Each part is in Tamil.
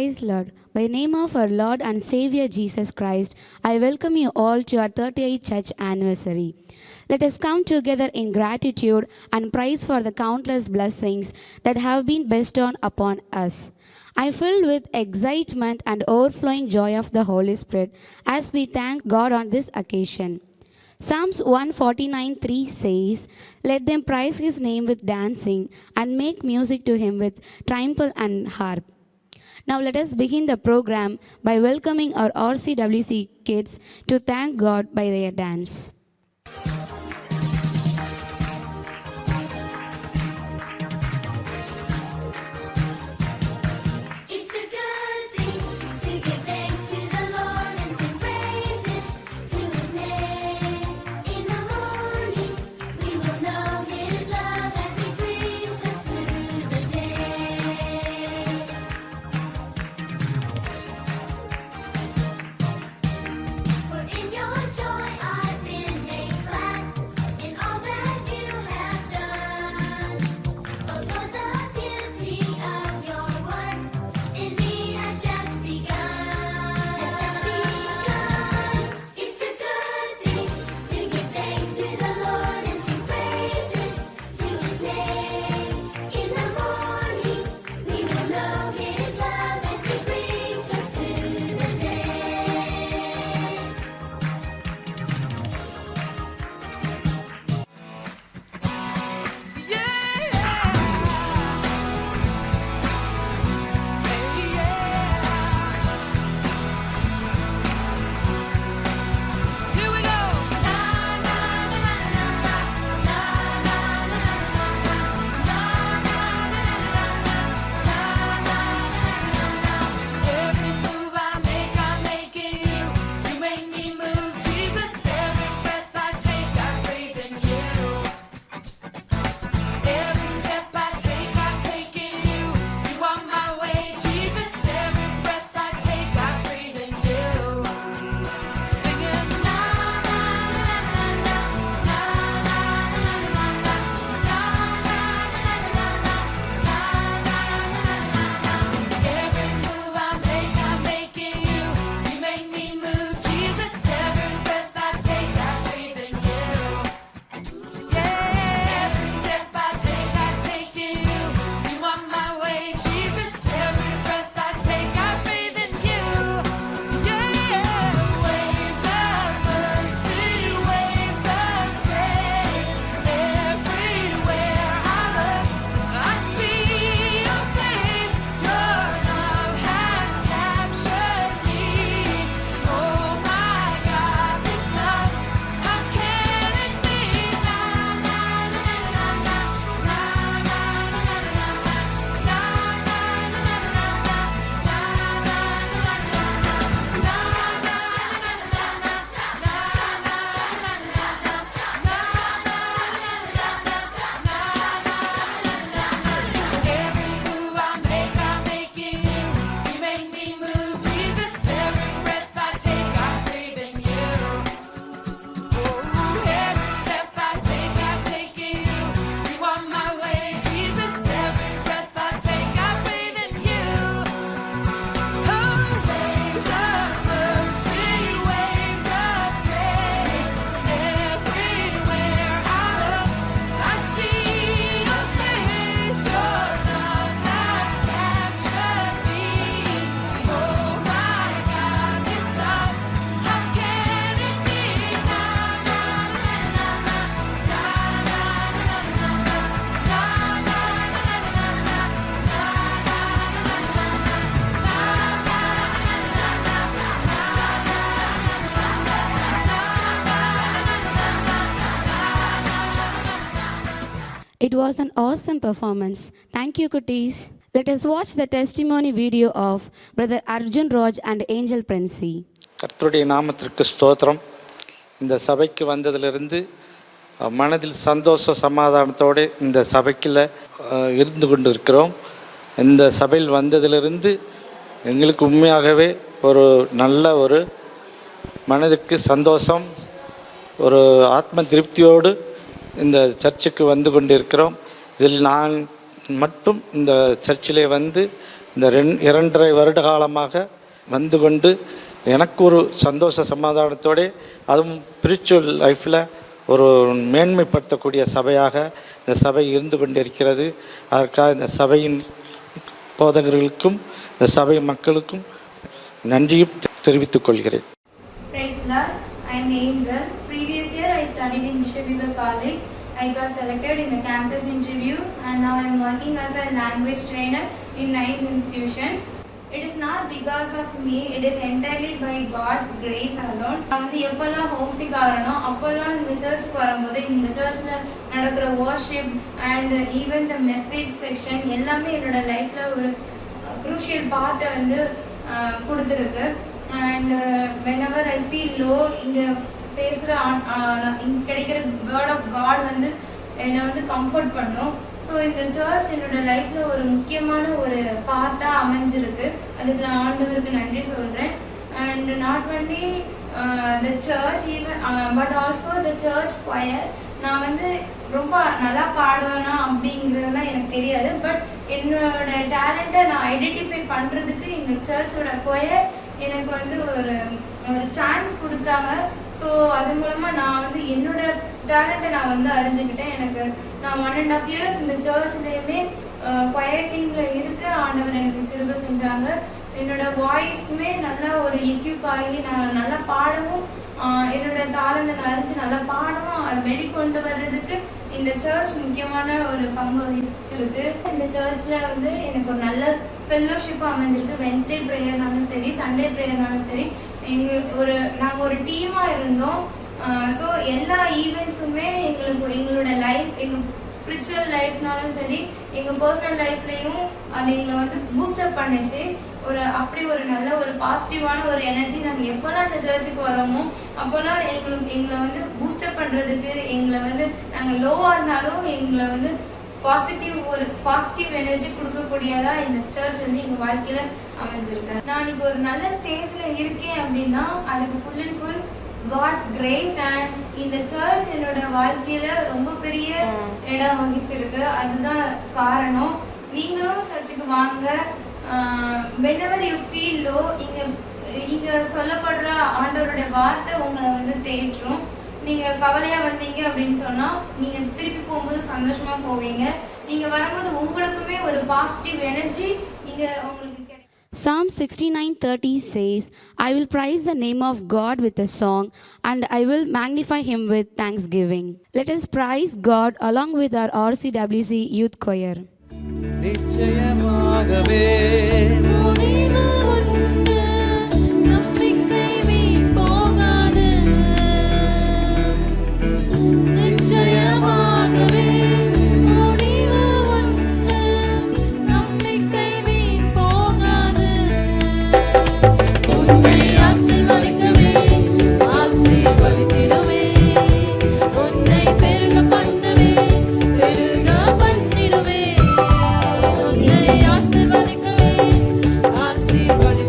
Praise Lord. By the name of our Lord and Savior Jesus Christ, I welcome you all to our 38th church anniversary. Let us come together in gratitude and praise for the countless blessings that have been bestowed upon us. I am filled with excitement and overflowing joy of the Holy Spirit as we thank God on this occasion. Psalms 149:3 says, "Let them praise his name with dancing and make music to him with timbrel and harp." Now let us begin the program by welcoming our RCWC kids to thank God by their dance. It was an awesome performance. Thank you, Kutis. Let us watch the testimony video of Brother Arjun Raj and Angel Princy. கர்த்தருடைய நாமத்திற்கு ஸ்தோத்திரம். இந்த சபைக்கு வந்ததிலிருந்து மனதில் சந்தோஷ சமாதானத்தோடு இந்த சபைக்குள்ள இருந்து கொண்டு இருக்கிறோம். இந்த சபையில் வந்ததிலிருந்து எங்களுக்கு உண்மையாகவே ஒரு நல்ல ஒரு மனதுக்கு சந்தோஷம், ஒரு ஆத்ம திருப்தியோடு இந்த சர்ச்சுக்கு வந்து கொண்டிருக்கிறோம். இதில் நான் மட்டும் இந்த சர்ச்சிலே வந்து இந்த 2.5 வருட காலமாக வந்து கொண்டு எனக்கு ஒரு சந்தோஷ சமாதானத்தோடு, அதுவும் ஸ்பிரிச்சுவல் லைஃப்பில் ஒரு மேன்மைப்படுத்தக்கூடிய சபையாக இந்த சபை இருந்து கொண்டிருக்கிறது. அதற்காக இந்த சபையின் போதகர்களுக்கும் இந்த சபை மக்களுக்கும் நன்றியும் தெரிவித்துக் கொள்கிறேன். Praise the Lord. I am Angel. Previous year I studied in Bishop Weber College. I got selected in the campus interview and now I am working as a language trainer in NICE institution. It is not because of me, it is entirely by God's grace alone. நான் வந்து எப்போல்லாம் ஹோம் சிக் ஆகிறனோ அப்போல்லாம் இந்த சர்ச்சுக்கு வரும்போது இந்த சர்ச்சில் நடக்கிற worship and even the message section எல்லாமே என்னோட லைஃப்பில் ஒரு crucial பார்ட்டை வந்து கொடுத்துருக்கு. And whenever I feel low, இங்கே பேசுகிற இங்கே கிடைக்கிற வேர்ட் ஆஃப் காட் வந்து என்னை வந்து கம்ஃபர்ட் பண்ணும். ஸோ இந்த சர்ச் என்னோட லைஃப்பில் ஒரு முக்கியமான ஒரு பார்ட்டாக அமைஞ்சிருக்கு. அதுக்கு நான் ஆண்டவருக்கு நன்றி சொல்கிறேன். And not only the church even but also the church choir. நான் வந்து ரொம்ப நல்லா பாடுவேனா அப்படிங்கிறதுலாம் எனக்கு தெரியாது. பட் என்னோட டேலண்ட்டை நான் ஐடென்டிஃபை பண்ணுறதுக்கு இந்த சர்ச்சோட கொயர் எனக்கு வந்து ஒரு சான்ஸ் கொடுத்தாங்க. ஸோ அது மூலமாக நான் வந்து என்னோட டேலண்ட்டை நான் வந்து அறிஞ்சுக்கிட்டேன். நான் 1.5 years இந்த சர்ச்லேயுமே கொயர் டீமில் இருக்க ஆண்டவர் எனக்கு கிருபை செஞ்சாங்க. என்னோட வாய்ஸுமே நல்லா ஒரு எக்யூப் ஆகி நான் நல்லா பாடவும், என்னோட தாளத்தை நான் அறிஞ்சு நல்லா பாடவும், அதை வெளிக்கொண்டு வர்றதுக்கு இந்த சர்ச் முக்கியமான ஒரு பங்கு வகிச்சிருக்கு. இந்த சர்ச்சில் வந்து எனக்கு ஒரு நல்ல ஃபெல்லோஷிப்பும் அமைஞ்சிருக்கு. வென்ஸ்டே ப்ரேயர்னாலும் சரி, சண்டே ப்ரேயர்னாலும் சரி, நாங்கள் ஒரு டீமாக இருந்தோம். ஸோ எல்லா ஈவெண்ட்ஸுமே எங்களோட லைஃப், எங்கள் ஸ்பிரிச்சுவல் லைஃப்னாலும் சரி, எங்கள் பர்சனல் லைஃப்லேயும் அது எங்களை வந்து பூஸ்டப் பண்ணிச்சு. அப்படி ஒரு நல்ல ஒரு பாசிட்டிவான ஒரு எனர்ஜி நாங்கள் எப்போல்லாம் இந்த சர்ச்சுக்கு வரோமோ அப்போல்லாம் எங்களை வந்து பூஸ்டப் பண்ணுறதுக்கு, எங்களை வந்து நாங்கள் லோவாக இருந்தாலும் எங்களை வந்து பாசிட்டிவ் எனர்ஜி கொடுக்கக்கூடியதாக இந்த சர்ச் வந்து எங்கள் வாழ்க்கையில் அமைஞ்சிருக்கு. நான் இன்னைக்கு ஒரு நல்ல ஸ்டேஜில் இருக்கேன் அப்படின்னா அதுக்கு full and full God's grace. அண்ட் இந்த சர்ச் என்னோட வாழ்க்கையில ரொம்ப பெரிய இடம் வகிச்சிருக்கு. அதுதான் காரணம். நீங்களும் சர்ச்சுக்கு வாங்க. whenever you feel low, இங்க சொல்லப்படுற ஆண்டவருடைய வார்த்தை உங்களை வந்து தேற்றும். நீங்க கவலையா வந்தீங்க அப்படின்னு சொன்னா நீங்க திருப்பி போகும்போது சந்தோஷமா போவீங்க. நீங்க வரும்போது உங்களுக்குமே ஒரு பாசிட்டிவ் எனர்ஜி இங்க உங்களுக்கு கிடைக்கும். Psalm 69:30 says, I will praise the name of God with a song, and I will magnify him with thanksgiving. Let us praise God along with our RCWC Youth Choir. நிச்சயமாகவே முடிவு உண்டு, நம்பிக்கை வீண் போகாது. நிச்சயமாகவே முடிவு உண்டு, நம்பிக்கை வீண் போகாது. உன்னை ஆசீர்வதிக்கவே ஆசீர்வதித்திடுவே, உன்னை பெருக பண்ணவே பெருக பண்ணிடுவே. உன்னை ஆசீர்வதிக்கவே ஆசீர்வதி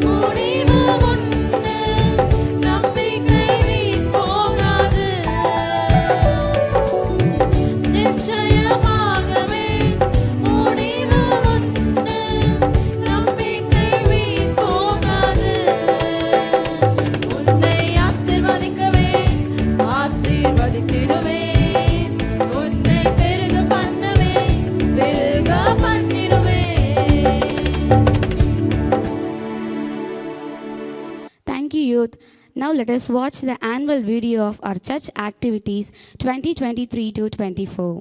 முடிவு ஒன்று நம்பிக்கை வீண் போகாது நிச்சயமாகவே முடிவு ஒன்று நம்பிக்கை வீண் போகாது உன்னை ஆசீர்வதிக்கவே ஆசீர்வதித்திடுவே உன்னை பெருக பண்ணவே பெருக பண்ணிடுவே. Thank you, youth. Now let us watch the annual video of our church activities 2023 to 24.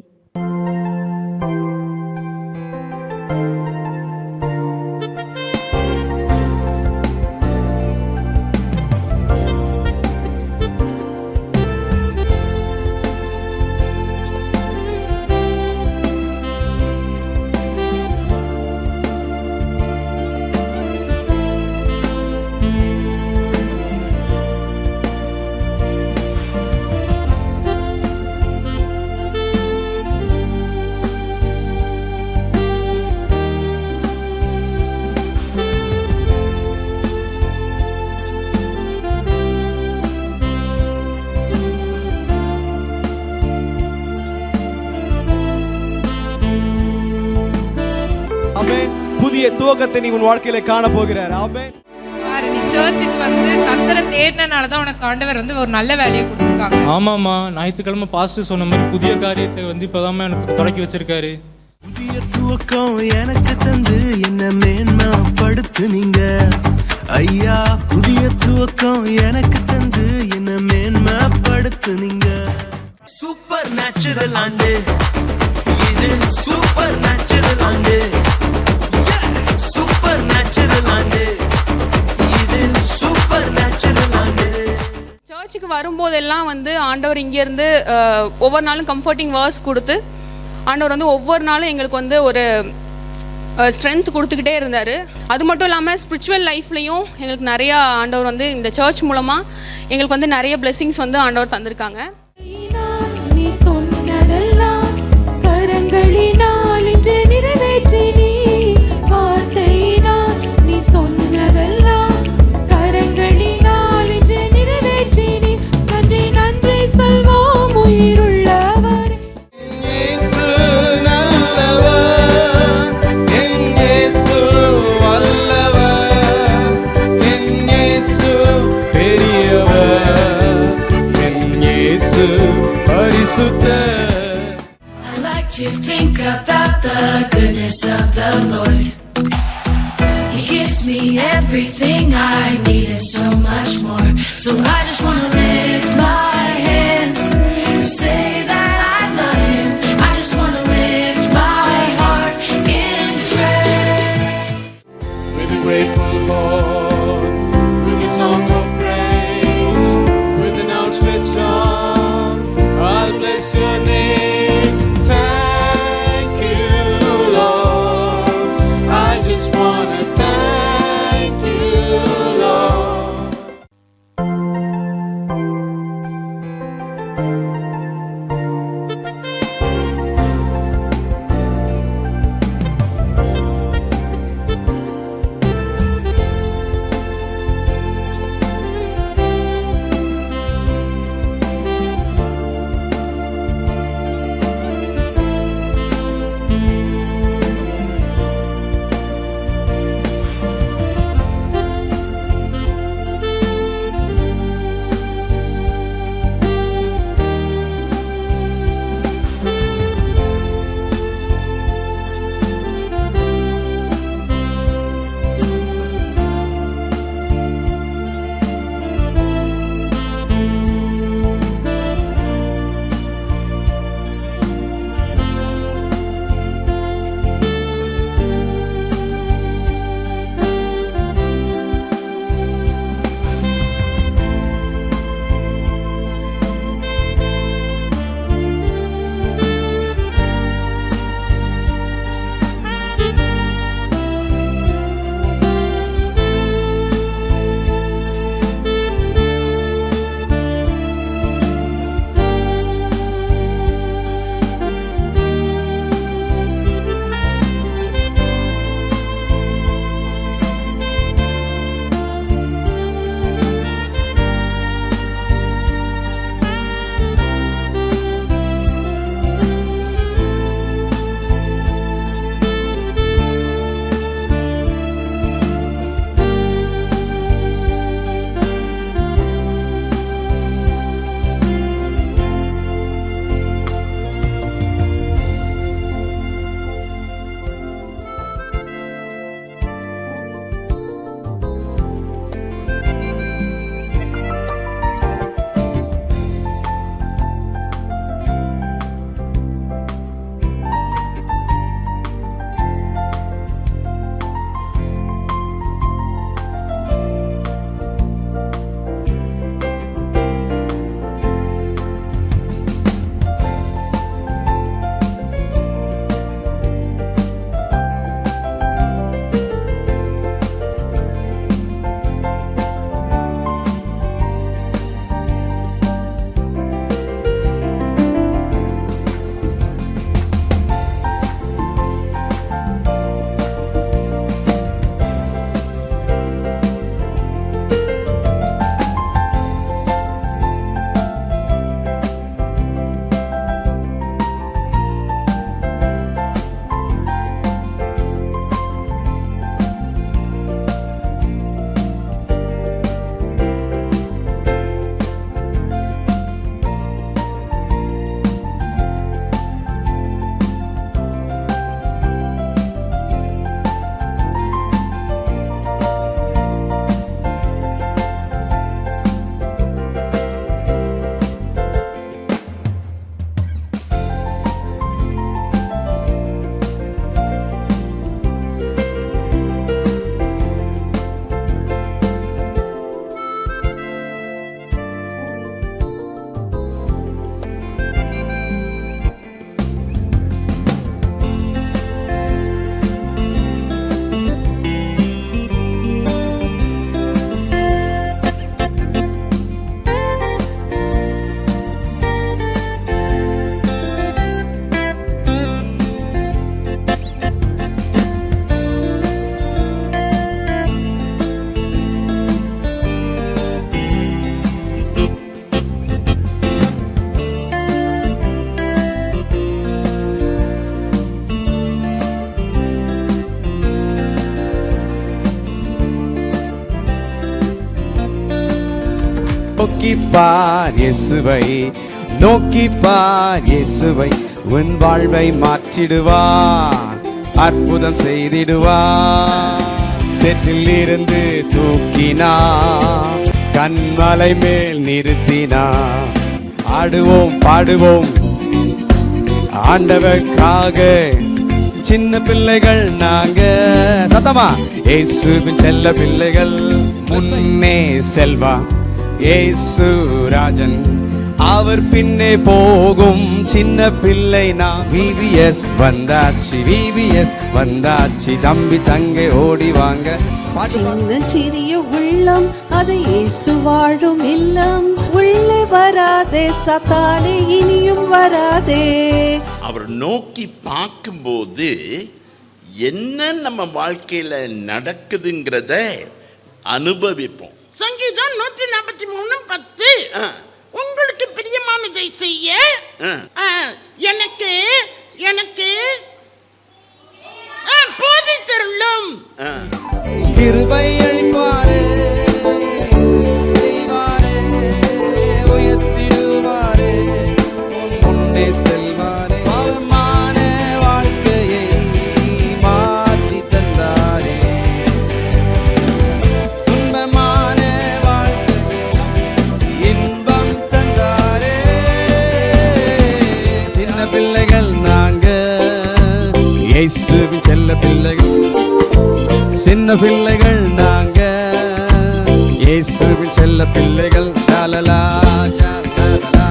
ஆமென். புதிய துவக்கத்தை நீ உன் வாழ்க்கையில காண போகிறார். ஆமென். பாரு, நீ சர்ச்சுக்கு வந்து கர்த்தரை தேடினனால தான் உனக்கு ஆண்டவர் வந்து ஒரு நல்ல வேலையை கொடுத்துருக்காங்க. ஆமாம்மா, ஞாயிற்றுக்கிழமை பாஸ்டர் சொன்ன மாதிரி புதிய காரியத்தை வந்து இப்போதாம்மா எனக்கு தொடக்கி வச்சிருக்காரு. புதிய துவக்கம் எனக்கு தந்து என்ன மேன்மைப்படுத்து நீங்க ஐயா. புதிய துவக்கம் எனக்கு தந்து என்ன மேன்மைப்படுத்து நீங்க. சூப்பர் நேச்சுரல் ஆண்டு இது, சூப்பர் நேச்சுரல் ஆண்டு, சூப்பர் நேச்சுரல் ஆண்டு இது, சூப்பர் நேச்சுரல் ஆண்டு. சர்ச்சுக்கு வரும்போதெல்லாம் வந்து ஆண்டவர் இங்கேருந்து ஒவ்வொரு நாளும் கம்ஃபர்டிங் வேர்ஸ் கொடுத்து ஆண்டவர் வந்து ஒவ்வொரு நாளும் எங்களுக்கு வந்து ஒரு ஸ்ட்ரென்த் கொடுத்துக்கிட்டே இருந்தார். அது மட்டும் இல்லாமல் ஸ்பிரிச்சுவல் லைஃப்லையும் எங்களுக்கு நிறையா ஆண்டவர் வந்து இந்த சர்ச் மூலமாக எங்களுக்கு வந்து நிறைய பிளெஸிங்ஸ் வந்து ஆண்டவர் தந்திருக்காங்க. நீ சொன்னதெல்லாம் கரங்களினால் இன்று நிறைவேற்றி நீ வார்த்தையினால் நீ சொன்னதெல்லாம் கரங்களினால் இன்று நிறைவேற்றி நீ நன்றி நன்றி சொல்வோம் உயிருள்ளவர். இயேசு நல்லவர், என் இயேசு வல்லவர், என் இயேசு பெரியவர், என் இயேசு பரிசுத்தர். I like to think about the goodness of the Lord. He gives me everything I need and so much more. So I just want to lift my hands and say that I love Him. I just want to lift my heart in praise. With a grateful heart, with a song of praise, with an outstretched arm, I'll bless your name. Thank you, Lord. I just wanna thank you, Lord. நோக்கிப்பார் இயேசுவை, நோக்கிப்பார் இயேசுவை, உன் வாழ்வை மாற்றிடுவார், அற்புதம் செய்திடுவார். சேற்றில் இருந்து தூக்கினார், கண்மலை மேல் நிறுத்தினார். ஆடுவோம் பாடுவோம் ஆண்டவருக்காக, சின்ன பிள்ளைகள் நாங்க, சத்தமா இயேசுவின் செல்ல பிள்ளைகள். முன்னே செல்வா இயேசு ராஜன், அவர் பின்னே போகும் சின்ன பிள்ளை நான். விவிஎஸ் வந்தாச்சு, விவிஎஸ் வந்தாச்சு, தம்பி தங்கை ஓடி வாங்க. சின்ன சிறிய உள்ளம் அது இயேசு வாழும் இல்லம், உள்ளே வராதே சத்தானே இனியும் வராதே. அவர் நோக்கி பார்க்கும்போது என்ன நம்ம வாழ்க்கையில நடக்குதுங்கிறத அனுபவிப்போம். சங்கீதம் 143:10 உங்களுக்கு பிரியமானதை செய்ய எனக்கு எனக்கு போதித்தருளும். கிருபை அளிப்பாரே, செய்வாரே, உயர்த்திடுவாரே, முன்னே செல்வாரே. பாவமான வாழ்க்கையை மாற்றி தந்தாரே, துன்பமான வாழ்க்கை இன்பம் தந்தாரே. சின்ன பிள்ளைகள் நாங்க, இயேசுவின் செல்ல பிள்ளைகள். சின்ன பிள்ளைகள் நாங்க, இயேசுவின் செல்ல பிள்ளைகள். ஷாலலா ஷாலலா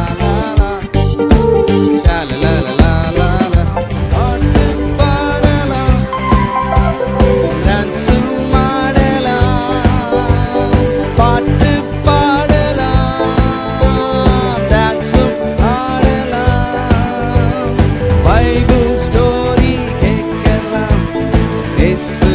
ஷாலலா, பாட்டு பாடலாம், டான்ஸ் மாடலாம், பாட்டு பாடலாம், டான்ஸ் ஆடலாம், பைபிள் ஸ்டோரி கேட்கலாம், இயேசு.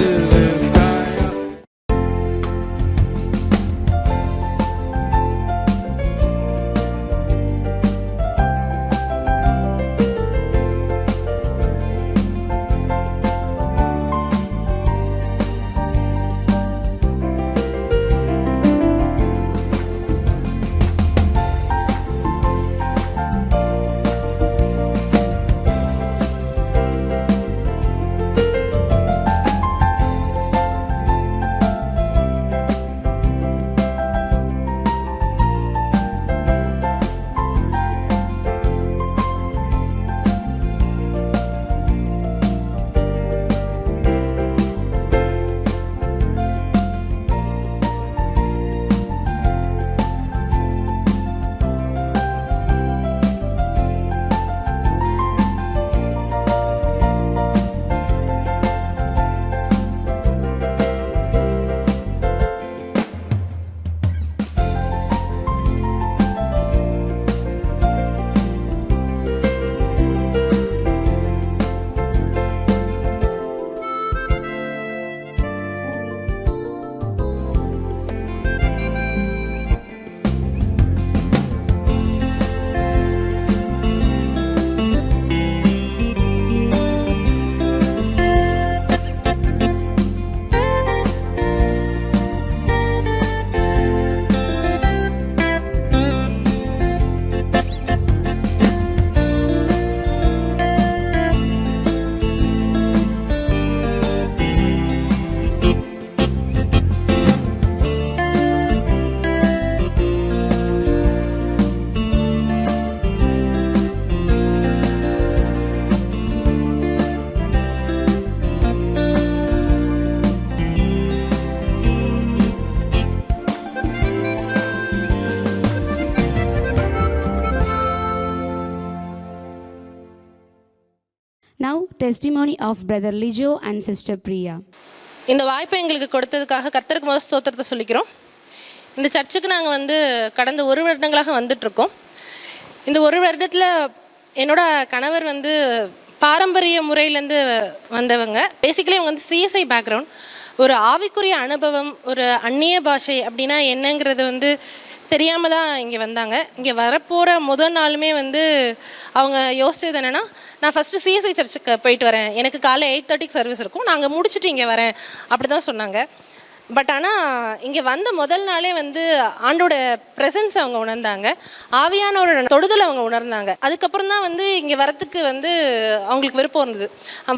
Now, testimony of Brother Lijo and Sister Priya. இந்த வாய்ப்பை எங்களுக்கு கொடுத்ததுக்காக கர்த்தருக்கு முதல் ஸ்தோத்திரத்தை சொல்லிக்கிறோம். இந்த சர்ச்சுக்கு நாங்கள் வந்து கடந்த 1 வருடங்களாக வந்துட்ருக்கோம். இந்த 1 வருடத்தில் என்னோட கணவர் வந்து பாரம்பரிய முறையிலேருந்து வந்தவங்க. பேசிக்கலி அவங்க வந்து சிஎஸ்ஐ பேக்ரவுண்ட். ஒரு ஆவிக்குரிய அனுபவம், ஒரு அந்நிய பாஷை அப்படின்னா என்னங்கிறது வந்து தெரியாமல் தான் இங்கே வந்தாங்க. இங்கே வரப்போகிற முதல் நாளுமே வந்து அவங்க யோசிச்சது என்னென்னா, நான் ஃபஸ்ட்டு சிஎஸ்ஐ சர்ச்சுக்கு போயிட்டு வரேன், எனக்கு காலை 8:30 சர்வீஸ் இருக்கும், நாங்கள் முடிச்சுட்டு இங்கே வரேன் அப்படி தான் சொன்னாங்க. பட் ஆனால் இங்கே வந்த முதல் நாளே வந்து ஆண்டோட ப்ரெசன்ஸ் அவங்க உணர்ந்தாங்க, ஆவியானோட தொடுதல் அவங்க உணர்ந்தாங்க. அதுக்கப்புறம் தான் வந்து இங்கே வரத்துக்கு வந்து அவங்களுக்கு விருப்பம் இருந்தது.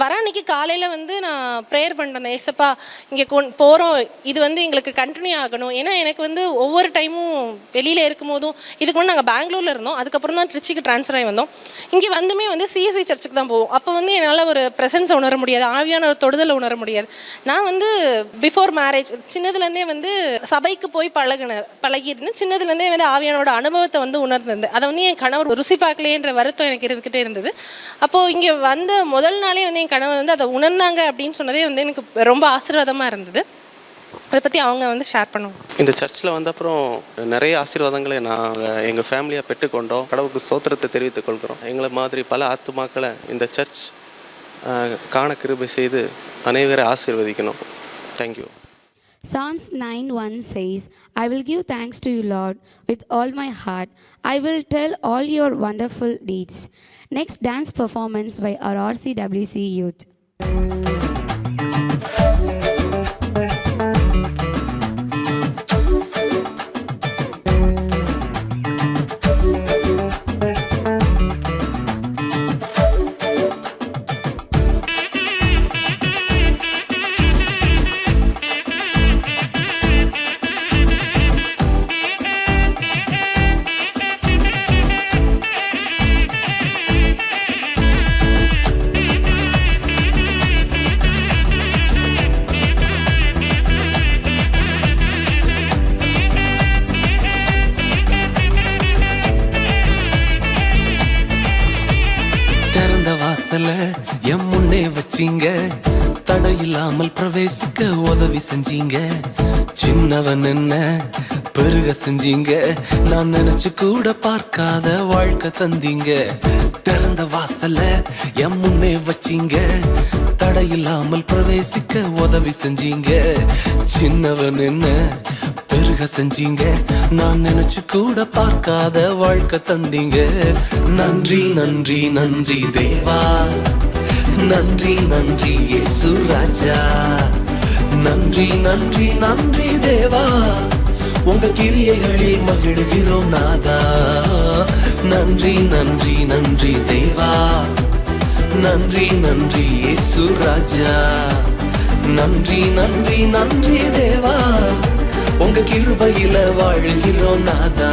வர அன்னைக்கு காலையில் வந்து நான் ப்ரேயர் பண்ணுறேன், ஏசப்பா இங்கே போகிறோம், இது வந்து எங்களுக்கு கண்டினியூ ஆகணும். ஏன்னா எனக்கு வந்து ஒவ்வொரு டைமும் வெளியில் இருக்கும் போதும், இதுக்கு முன்னாடி நாங்கள் பெங்களூரில் இருந்தோம், அதுக்கப்புறம் தான் திருச்சிக்கு ட்ரான்ஸ்ஃபர் ஆகி வந்தோம். இங்கே வந்துமே வந்து சிஎஸ்ஐ சர்ச்சுக்கு தான் போவோம். அப்போ வந்து என்னால் ஒரு ப்ரெசன்ஸை உணர முடியாது, ஆவியான ஒரு தொடுதலை உணர முடியாது. நான் வந்து பிஃபோர் மேரேஜ் சின்னதுலேருந்தே வந்து சபைக்கு போய் பழகியிருந்தேன். சின்னதுலேருந்தே வந்து ஆவியானோட அனுபவத்தை வந்து உணர்ந்திருந்தேன். அதை வந்து என் கணவர் ருசி பார்க்கலையேன்ற வருத்தம் எனக்கு இருந்துக்கிட்டே இருந்தது. அப்போது இங்கே வந்த முதல் நாளே வந்து என் கணவர் வந்து அதை உணர்ந்தாங்க அப்படின்னு சொன்னதே வந்து எனக்கு ரொம்ப ஆசீர்வாதமாக இருந்தது. அதை பற்றி அவங்க வந்து ஷேர் பண்ணுவோம். இந்த சர்ச்சில் வந்த அப்புறம் நிறைய ஆசீர்வாதங்களை நாங்கள் எங்கள் ஃபேமிலியாக பெற்றுக்கொண்டோம். கடவுளுக்கு ஸ்தோத்திரத்தை தெரிவித்துக் கொள்கிறோம். எங்களை மாதிரி பல ஆத்துமாக்களை இந்த சர்ச் காண கிருபை செய்து அனைவரை ஆசீர்வதிக்கணும். Thank you. Psalms 9:1 says, I will give thanks to you, Lord, with all my heart. I will tell all your wonderful deeds. Next dance performance by our RCWC youth. என் முன்னே வச்சீங்க, தடையில்லாமல் பிரவேசிக்க உதவி செஞ்சீங்க. சின்னவன் என்ன பெருக செஞ்சீங்க, நான் நினைச்சு கூட பார்க்காத வாழ்க்கை தந்தீங்க. திறந்த வாசல என் முன்னே வச்சீங்க, தடையில்லாமல் பிரவேசிக்க உதவி செஞ்சீங்க. சின்னவன் என்ன பெருக செஞ்சீங்க, நான் நினைச்சு கூட பார்க்காத வாழ்க்கை தந்தீங்க. நன்றி நன்றி நன்றி தேவா, நன்றி நன்றி இயேசு ராஜா. நன்றி நன்றி நன்றி தேவா, உங்க கிரியைகளில் மகிழ்கிறோம் நாதா. நன்றி நன்றி நன்றி தேவா, நன்றி நன்றி இயேசு ராஜா. நன்றி நன்றி நன்றி தேவா, உங்க கிருபையில வாழ்கிறோம் நாதா.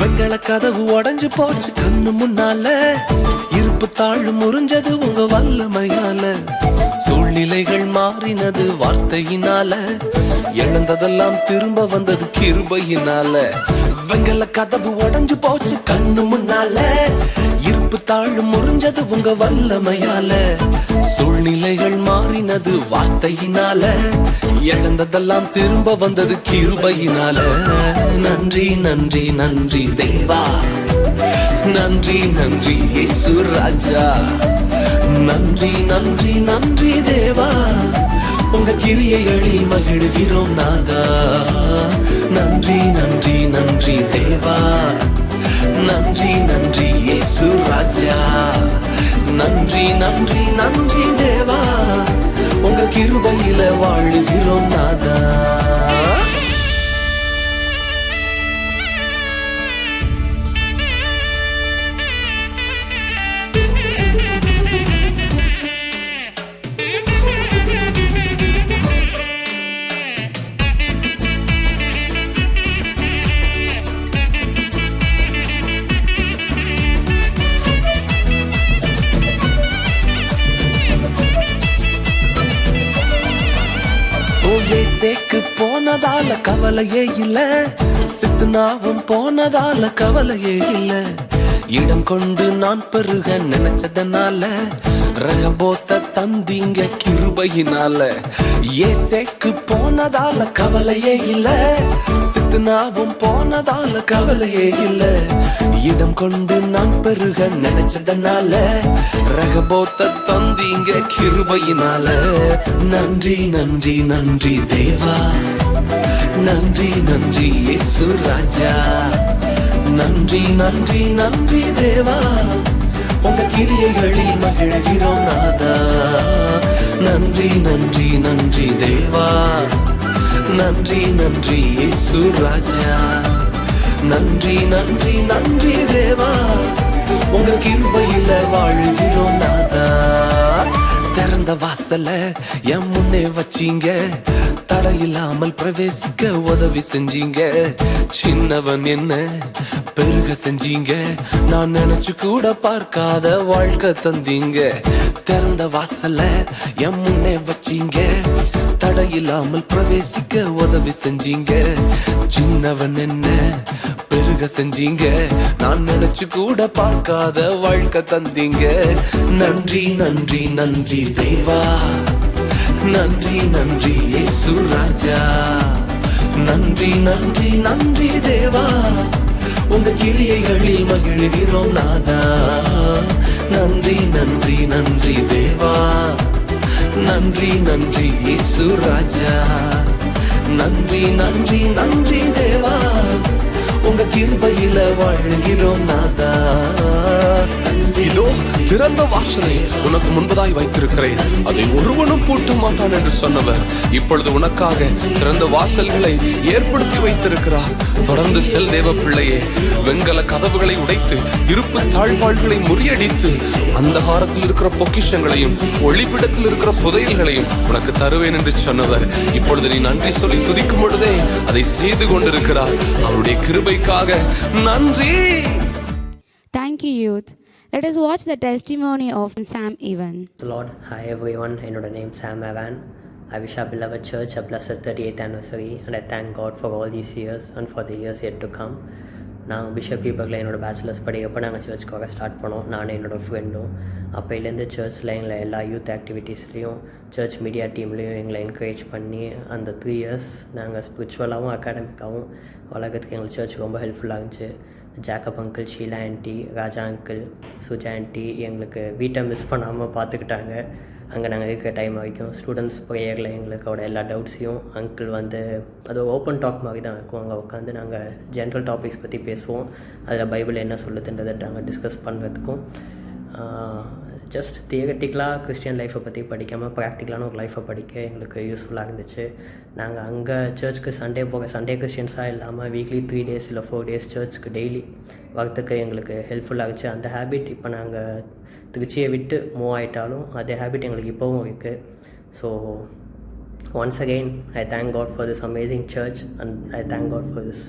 வெங்கல கதவு உடைஞ்சு போச்சு கண்ணு முன்னால, இருப்பு தாழ்வு முறிஞ்சது உங்க வல்லமையால. சூழ்நிலைகள் மாறினது வார்த்தையினால, இழந்ததெல்லாம் திரும்ப வந்தது கிருபையினால. வெங்கல கதவு உடைஞ்சு போச்சு கண்ணு முன்னால, இருப்பு தாழ்வு முறிஞ்சது உங்க வல்லமையால. சூழ்நிலைகள் மாறினது வார்த்தையினால, இழந்ததெல்லாம் திரும்ப வந்தது கிருபையினால. நன்றி நன்றி நன்றி தேவா, நன்றி நன்றி இயேசு ராஜா. நன்றி நன்றி நன்றி தேவா, உங்க கிரியைகளில் மகிழ்கிறோம் நாதா. நன்றி நன்றி நன்றி தேவா, நன்றி நன்றி இயேசு ராஜா. நன்றி நன்றி நன்றி தேவா, உங்க கிருபையில வாழுகிறோம் நாதா. சேக்கு போனதால கவலையே இல்ல, சித்துனாவும் போனதால கவலையே இல்ல. இடம் கொண்டு நான் பெருக நினைச்சதனால, ரகபோத்த தந்தீங்க கிருபையினால. ஏசேக்கு போனதால கவலையே இல்ல, சித்துனாவும் போனதால கவலையே இல்ல. இடம் கொண்டு நான் பெருக நினைச்சதனால, ரகபோத்த தந்தீங்க கிருபையினால. நன்றி நன்றி நன்றி தேவா, நன்றி நன்றி இயேசு ராஜா. நன்றி நன்றி நன்றி தேவா, உங்க கிரியைகளில் மகிழ்கிறோம் நாதா. நன்றி நன்றி நன்றி தேவா, நன்றி நன்றி இயேசு ராஜா. நன்றி நன்றி நன்றி தேவா, உங்க கிருபையில வாழுகிறோம் நாதா. திறந்த வாசல என் முன்னே வச்சீங்க, தடையில்லாமல் பிரவேசிக்க உதவி செஞ்சீங்க. சின்னவன் என்ன பெருக செஞ்சீங்க, நான் நினைச்சு கூட பார்க்காத வாழ்க்கை தந்தீங்க. திறந்த வாசல என் முன்னே வச்சீங்க, தடையில்லாமல் பிரவேசிக்க உதவி செஞ்சீங்க. சின்னவன் என்ன பெருக செஞ்சீங்க, நான் நினைச்சு கூட பார்க்காத வாழ்க்கை தந்தீங்க. நன்றி நன்றி நன்றி தேவா, நன்றி நன்றி இயேசு ராஜா. நன்றி நன்றி நன்றி தேவா, உங்க கிரியைகளில் மகிழ்கிறோம் நாதா. நன்றி நன்றி நன்றி தேவா, நன்றி நன்றி இயேசு ராஜா. நன்றி நன்றி நன்றி தேவா, உங்க கிருபையில வாழ்கிறோம் நாதா. இதோ திறந்த வாசலை உனக்கு முன்பதாய் வைத்திருக்கிறேன், அதை ஒருவனும் பூட்ட மாட்டான் என்று சொன்னவர் இப்பொழுது உனக்காக திறந்த வாசல்களை ஏற்படுத்தி வைத்திருக்கிறார். தொடர்ந்து செல் தேவ பிள்ளையே, வெண்கல கதவுகளை உடைத்து இருப்பு தாழ்வாள்களை முறியடித்து அந்தகாரத்தில் இருக்கிற பொக்கிஷங்களையும் ஒளிப்பிடத்தில் இருக்கிற புதையல்களையும் உனக்கு தருவேன் என்று சொன்னவர் இப்பொழுது நீ நன்றி சொல்லி துதிக்கும் பொழுதே அதை செய்து கொண்டிருக்கிறார். அவருடைய கிருபைக்காக நன்றி. Thank you, youth. Let us watch the testimony of Sam Evan. Lord, hi everyone. என்னோட name Sam Evan. I wish our beloved church a blessed 38th anniversary and I thank God for all these years and for the years yet to come. நாங்கள் பிஷப் ஹீபர்கில் என்னோட பேச்சுலர்ஸ் படிக்கப்போ நாங்கள் சர்ச்சுக்காக ஸ்டார்ட் பண்ணோம், நானும் என்னோடய ஃப்ரெண்டும். அப்போலேருந்து சர்ச்சில் எங்களை எல்லா யூத் ஆக்டிவிட்டீஸ்லேயும் சர்ச் மீடியா டீம்லேயும் எங்களை என்கரேஜ் பண்ணி அந்த 3 years நாங்கள் ஸ்பிரிச்சுவலாகவும் அகாடமிக்காகவும் வளர்கிறதுக்கு எங்களுக்கு சர்ச் ரொம்ப ஹெல்ப்ஃபுல்லாக இருந்துச்சு. ஜாக்கப் அங்கிள், ஷீலா ஆண்டி, ராஜா அங்கிள், சுஜா ஆண்டி எங்களுக்கு வீட்டை மிஸ் பண்ணாமல் பார்த்துக்கிட்டாங்க. அங்கே நாங்கள் இருக்கிற டைம் வரைக்கும் ஸ்டூடெண்ட்ஸ் ப்ரேயரில் எங்களுக்கோட எல்லா டவுட்ஸையும் அங்கிள் வந்து அது ஓப்பன் டாக் மாதிரி தான் இருக்கும். அங்கே உட்காந்து நாங்கள் ஜென்ரல் டாபிக்ஸ் பற்றி பேசுவோம், அதில் பைபிள் என்ன சொல்லுதுன்றதை நாங்கள் டிஸ்கஸ் பண்ணுறதுக்கும் ஜஸ்ட் தியரட்டிக்கலாக கிறிஸ்டியன் லைஃப்பை பற்றி படிக்காமல் ப்ராக்டிக்கலான ஒரு லைஃப்பை படிக்க எங்களுக்கு யூஸ்ஃபுல்லாக இருந்துச்சு. நாங்கள் அங்கே சர்ச்சுக்கு சண்டே கிறிஸ்டியன்ஸாக இல்லாமல் வீக்லி 3 days இல்லை 4 days சர்ச்சுக்கு டெய்லி வரத்துக்கு எங்களுக்கு ஹெல்ப்ஃபுல்லாக இருந்துச்சு. அந்த ஹேபிட் இப்போ நாங்கள் திருச்சியை விட்டு மூவ் ஆகிட்டாலும் அதே ஹேபிட் எங்களுக்கு இப்போவும் இருக்குது. So once again I thank God for this amazing church and I thank God for this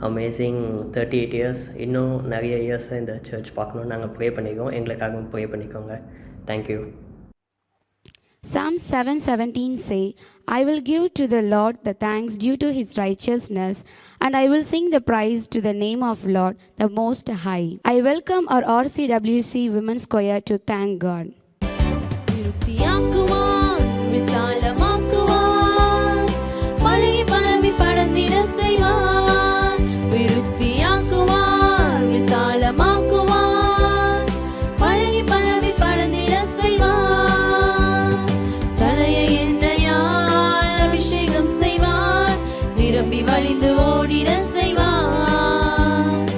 amazing 38 years. இன்னும் நிறைய இயர்ஸ் இந்த சர்ச் பார்க்கணுன்னு நாங்கள் ப்ரே பண்ணிக்கோங்க, எங்களுக்காகவும் ப்ரே பண்ணிக்கோங்க. Thank you. Psalm 7:17 say, I will give to the Lord the thanks due to his righteousness, and I will sing the praise to the name of Lord, the Most High. I welcome our RCWC Women's Choir to thank God. வழிந்து ஓடிட செய்வார்,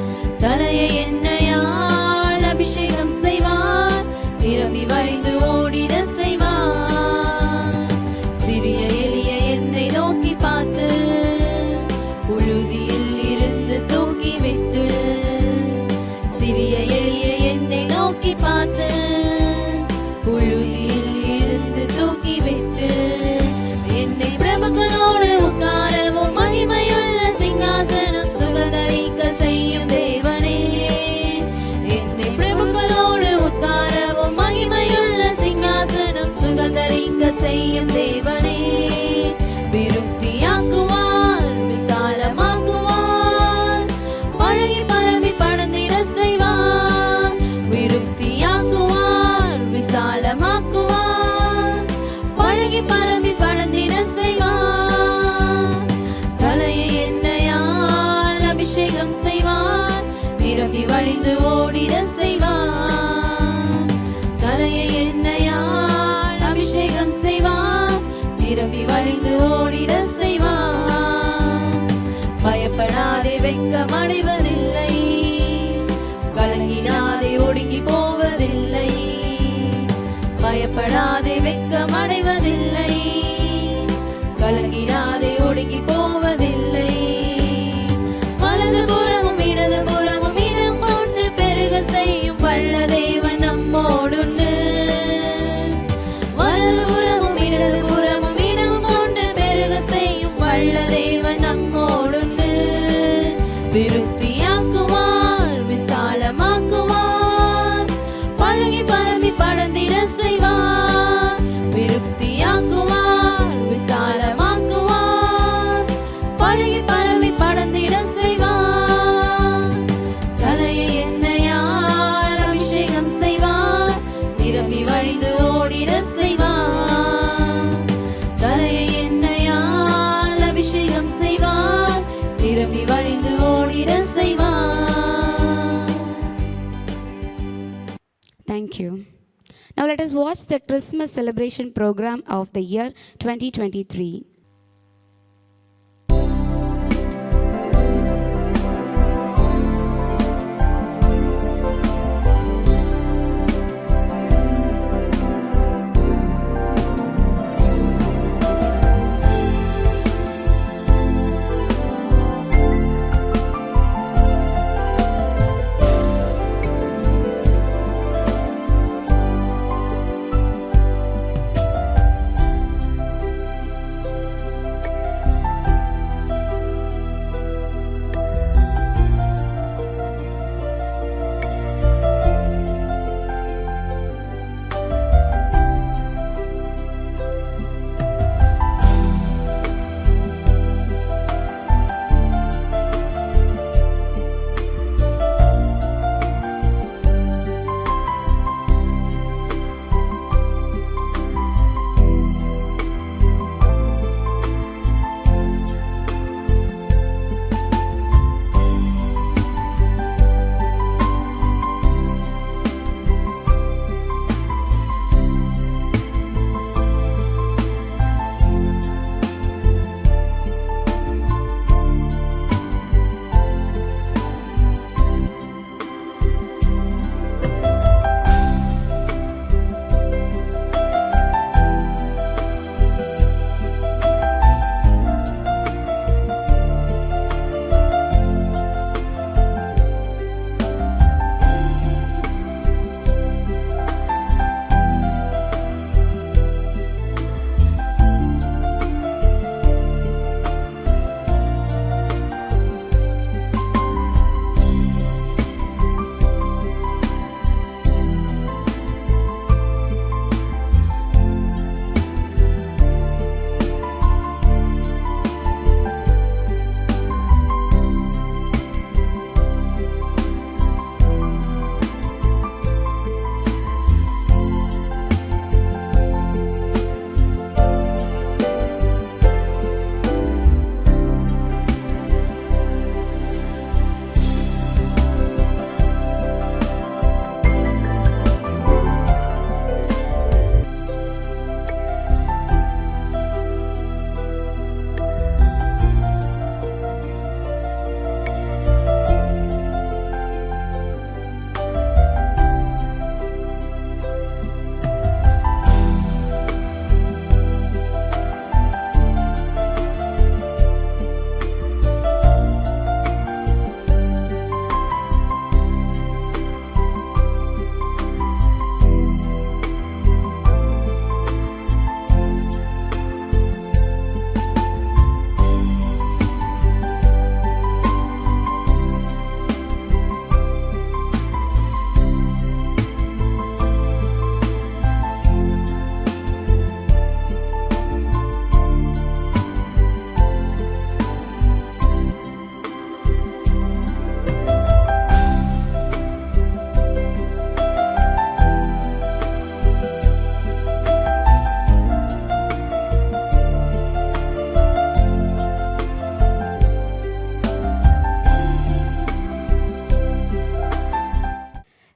தலையை எண்ணெயால் அபிஷேகம் செய்வார், நிரம்பி வழிந்து ஓடிட செய்வார். சிறிய எளிய என்னை நோக்கி பார்த்து புழுதியில் இருந்து தூக்கி விட்டு, சிறிய எளிய என்னை நோக்கி பார்த்து புழுதியில் இருந்து தூக்கி விட்டு, என்னை பிரபுக்களோடு உட்காரவும் மகிமையுள்ள சிங்காசனம் சுகந்தரிக்க செய்யும் தேவனே. என்னை பிரபுக்களோடு உட்காரவும் மகிமையுள்ள சிங்காசனம் சுகந்தரிக்க செய்யும் தேவனே. விருத்தியாக்குவார், விசாலமாக்குவார், பழகி பரம்பி படர்ந்திட செய்வார். விருத்தியாக்குவார், விசாலமாக்குவார், பழகி பரம்பி படர்ந்திட செய்வார். தலையை எண்ணெயால் அபிஷேகம் செய்வார், நிரம்பி வழிந்து ஓடிட செய்வார். தலையை எண்ணெயால் அபிஷேகம் செய்வார், நிரம்பி வழிந்து ஓடிட செய்வார். வெட்கமடைவதில்லை, கலங்கிடாதே ஒடுங்கி போவதில்லை, பயப்படாதே வெட்கமடைவதில்லை, கலங்கிடாதே ஒடுங்கி போவதில்லை. வலது புறமும் இடது புறமும் இடம் கொண்டு பெருக செய்யும் வல்ல தேவன் நம்மோடுண்டு. வலது புறமும் இடது புறமும் இடம் கொண்டு பெருக செய்யும் வல்ல தேவன் நம்மோடுண்டு. விருத்தியாக்குவார், விசாலமாக்குவார், பழகி பரம்பி படர்ந்திட செய்வார். விருத்தியாக்குவார், விசாலமாக்குவார், பழகி பரம்பி படர்ந்திட செய்வார். தலையை எண்ணெயால் அபிஷேகம் செய்வார், நிரம்பி வழிந்து ஓடிட செய்வார். தலையை எண்ணெயால் அபிஷேகம் செய்வார், நிரம்பி வழிந்து ஓடிட செய்வார். Thank you. Now let us watch the Christmas celebration program of the year 2023.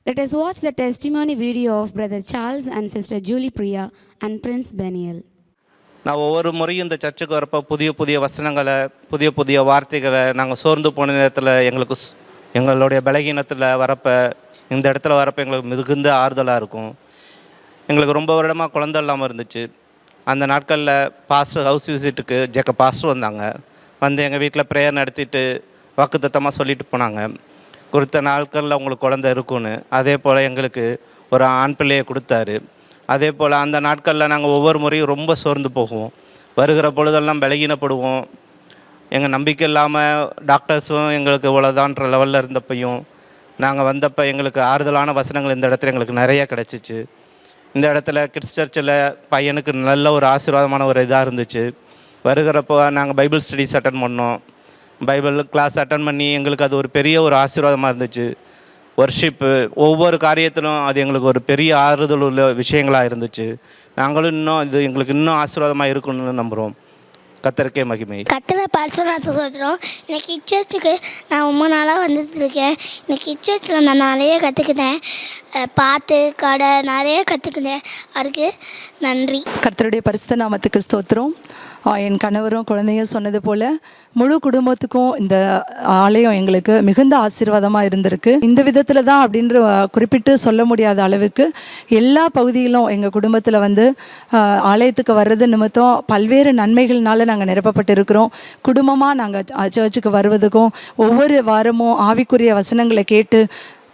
Let us watch the testimony video of Brother Charles and Sister Julie Priya and Prince Beniel. நான் ஒவ்வொரு முறையும் இந்த சர்ச்சுக்கு வரப்போ புதிய புதிய வசனங்களை, புதிய புதிய வார்த்தைகளை, நாங்கள் சோர்ந்து போன நேரத்தில் எங்களுடைய பலகீனத்தில் வரப்போ, இந்த இடத்துல வரப்போ எங்களுக்கு மிகுந்த ஆறுதலாக இருக்கும். எங்களுக்கு ரொம்ப வருடமாக குழந்தை இல்லாமல் இருந்துச்சு. அந்த நாட்களில் பாஸ்டர் ஹவுஸ் விசிட்டுக்கு பாஸ்டர் வந்தாங்க. வந்து எங்கள் வீட்டில் ப்ரேயர் நடத்திட்டு வாக்குத்தத்தமாக சொல்லிட்டு போனாங்க, குறித்த நாட்களில் உங்களுக்கு குழந்தை இருக்குன்னு. அதே போல் எங்களுக்கு ஒரு ஆண் பிள்ளையை கொடுத்தாரு. அதே போல் அந்த நாட்களில் நாங்கள் ஒவ்வொரு முறையும் ரொம்ப சோர்ந்து போகுவோம். வருகிற பொழுதெல்லாம் பலகீனப்படுவோம். எங்கள் நம்பிக்கை இல்லாமல் டாக்டர்ஸும் எங்களுக்கு இவ்வளோதான்ற லெவலில் இருந்தப்பையும் நாங்கள் வந்தப்போ எங்களுக்கு ஆறுதலான வசனங்கள் இந்த இடத்துல எங்களுக்கு நிறைய கிடச்சிச்சு. இந்த இடத்துல கிட்ஸ் சர்ச்சில் பையனுக்கு நல்ல ஒரு ஆசீர்வாதமான ஒரு இதாக இருந்துச்சு. வருகிறப்போ நாங்கள் பைபிள் ஸ்டடீஸ் அட்டன் பண்ணோம். பைபிள் கிளாஸ் அட்டன் பண்ணி எங்களுக்கு அது ஒரு பெரிய ஒரு ஆசீர்வாதமாக இருந்துச்சு. வர்ஷிப்பு ஒவ்வொரு காரியத்திலும் அது எங்களுக்கு ஒரு பெரிய ஆறுதல் உள்ள விஷயங்களாக இருந்துச்சு. நாங்களும் இன்னும் இது எங்களுக்கு இன்னும் ஆசீர்வாதமாக இருக்குன்னு நம்புகிறோம். கர்த்தருக்கே மகிமை. கர்த்தரை பரிசுத்தத்தை சொல்கிறோம். இன்னைக்கு சர்ச்சுக்கு நான் ரொம்ப நாளாக வந்துட்டுருக்கேன். இன்னைக்கு சர்ச்சில் நான் நிறைய கற்றுக்கிட்டேன். பாட்டு கடை நிறைய கற்றுக்கிட்டேன். அதுக்கு நன்றி. கர்த்தருடைய பரிசுத்த நாமத்துக்கு ஸ்தோத்திரம். என் கணவரும் குழந்தையும் சொன்னது போல் முழு குடும்பத்துக்கும் இந்த ஆலயம் எங்களுக்கு மிகுந்த ஆசீர்வாதமாக இருந்திருக்கு. இந்த விதத்தில் தான் அப்படின்ற குறிப்பிட்டு சொல்ல முடியாத அளவுக்கு எல்லா பகுதியிலும் எங்கள் குடும்பத்தில் வந்து ஆலயத்துக்கு வர்றது நிமித்தம் பல்வேறு நன்மைகள்னால நாங்கள் நிரப்பப்பட்டு இருக்கிறோம். குடும்பமாக நாங்கள் சர்ச்சுக்கு வருவதுக்கும் ஒவ்வொரு வாரமும் ஆவிக்குரிய வசனங்களை கேட்டு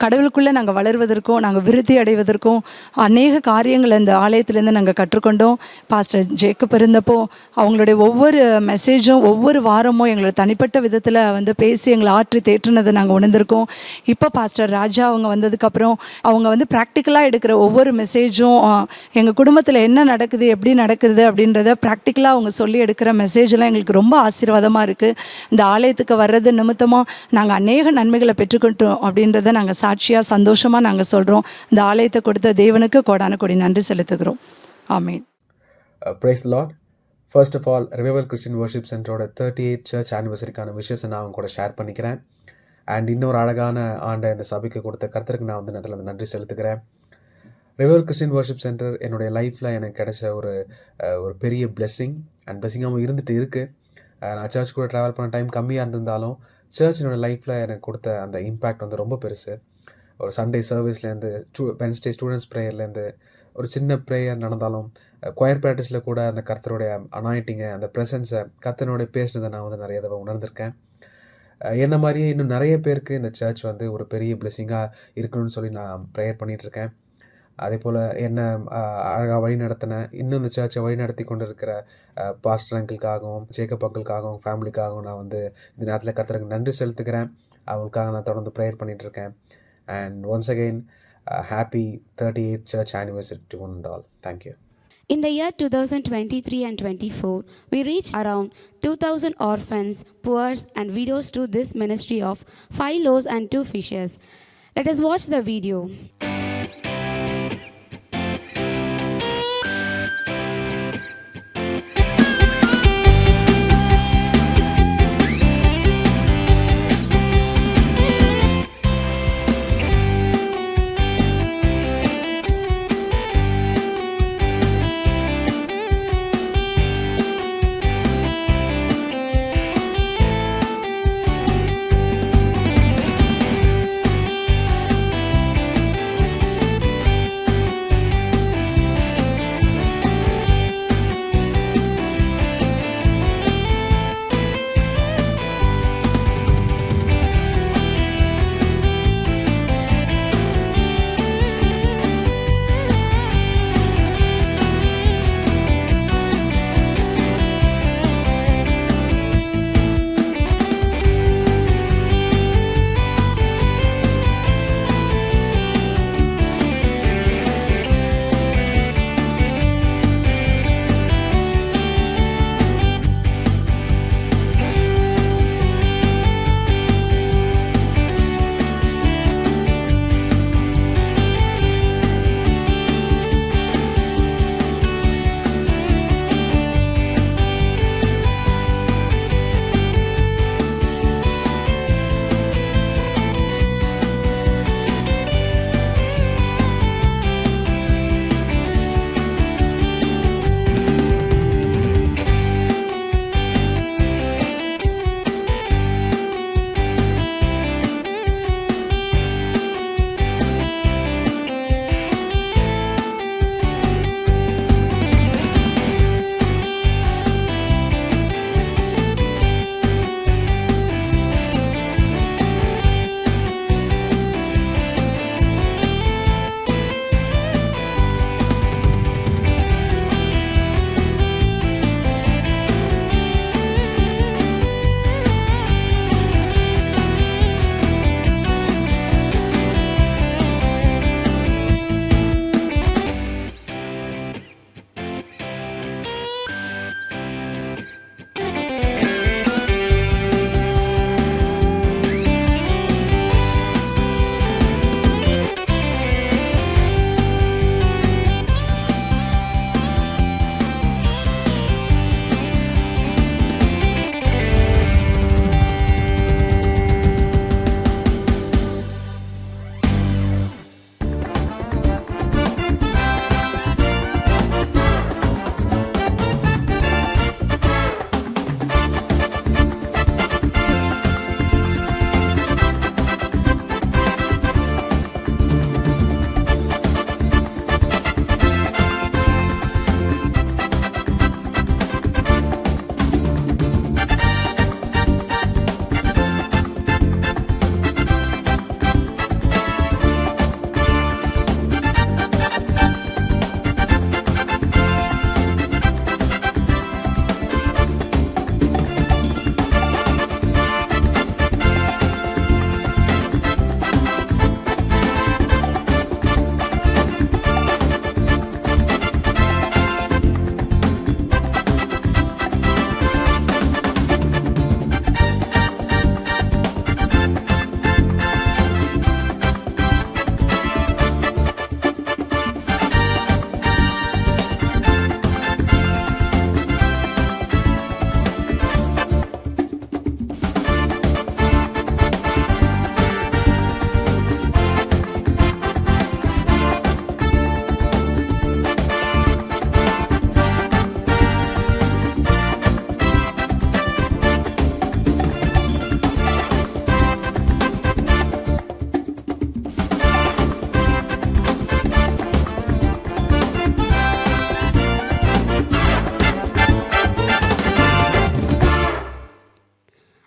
கடவுளுக்குள்ளே நாங்கள் வளர்வதற்கும் நாங்கள் விருத்தி அடைவதற்கும் அநேக காரியங்களை இந்த ஆலயத்திலேருந்து நாங்கள் கற்றுக்கொண்டோம். பாஸ்டர் ஜேக்கப் இருந்தப்போ அவங்களுடைய ஒவ்வொரு மெசேஜும் ஒவ்வொரு வாரமும் எங்களோட தனிப்பட்ட விதத்தில் வந்து பேசி எங்களை ஆற்றி தேற்றினதை நாங்கள் உணர்ந்திருக்கோம். இப்போ பாஸ்டர் ராஜா அவங்க வந்ததுக்கப்புறம் அவங்க வந்து ப்ராக்டிக்கலாக எடுக்கிற ஒவ்வொரு மெசேஜும் எங்கள் குடும்பத்தில் என்ன நடக்குது, எப்படி நடக்குது அப்படின்றத ப்ராக்டிக்கலாக அவங்க சொல்லி எடுக்கிற மெசேஜெல்லாம் எங்களுக்கு ரொம்ப ஆசீர்வாதமாக இருக்குது. இந்த ஆலயத்துக்கு வர்றது நிமித்தமாக நாங்கள் அநேக நன்மைகளை பெற்றுக்கொண்டோம் அப்படின்றத நாங்கள் சாட்சியாக சந்தோஷமாக நாங்கள் சொல்கிறோம். இந்த ஆலயத்தை கொடுத்த தேவனுக்கு கோடான கோடி நன்றி செலுத்துகிறோம். ஆமீன். Praise the Lord. First of all revival Christian worship சென்டரோட 38th சர்ச் ஆனிவர்சரிக்கான விஷயத்தை நான் அவங்க கூட ஷேர் பண்ணிக்கிறேன். அண்ட் இன்னொரு அழகான ஆண்டை இந்த சபைக்கு கொடுத்த கர்த்தருக்கு நான் வந்து அதில் நன்றி செலுத்துக்கிறேன். ரிவைவல் கிறிஸ்டியன் வர்ஷிப் சென்டர் என்னுடைய லைஃப்பில் எனக்கு கிடைச்ச ஒரு பெரிய பிளெஸ்ஸிங் அண்ட் பிளெஸ்ஸிங்காகவும் இருந்துகிட்டு இருக்குது. நான் சர்ச் கூட ட்ராவல் பண்ண டைம் கம்மியாக இருந்திருந்தாலும் சர்ச் என்னோடய லைஃப்பில் எனக்கு கொடுத்த அந்த இம்பேக்ட் வந்து ரொம்ப பெருசு. ஒரு சண்டே சர்வீஸ்லேருந்து வென்ஸ்டே ஸ்டூடெண்ட்ஸ் ப்ரேயர்லேருந்து ஒரு சின்ன ப்ரேயர் நடந்தாலும் கொயர் ப்ராக்டிஸில் கூட அந்த கர்த்தருடைய அனாயிட்டிங்கை, அந்த ப்ரெசன்ஸை கர்த்தனோட பேசினதை நான் வந்து நிறைய தடவை உணர்ந்திருக்கேன். என்ன மாதிரியே இன்னும் நிறைய பேருக்கு இந்த சர்ச் வந்து ஒரு பெரிய பிளெஸ்ஸிங்காக இருக்கணும்னு சொல்லி நான் ப்ரேயர் பண்ணிகிட்ருக்கேன். அதே போல் என்ன அழகாக வழி நடத்தினேன், இன்னும் இந்த சர்ச்சை வழி நடத்தி கொண்டு இருக்கிற பாஸ்டர் அங்கிளுக்காகவும் ஜேக்கப் அங்கிளுக்காகவும் ஃபேமிலிக்காகவும் நான் வந்து இந்த நேரத்தில் கர்த்தருக்கு நன்றி செலுத்துக்கிறேன். அவங்களுக்காக நான் தொடர்ந்து ப்ரேயர் பண்ணிகிட்ருக்கேன். And once again, happy 38th church anniversary to one and all. Thank you. In the year 2023 and 24, we reached around 2,000 orphans, poor and widows through this ministry of 5 loaves and 2 fishes. Let us watch the video.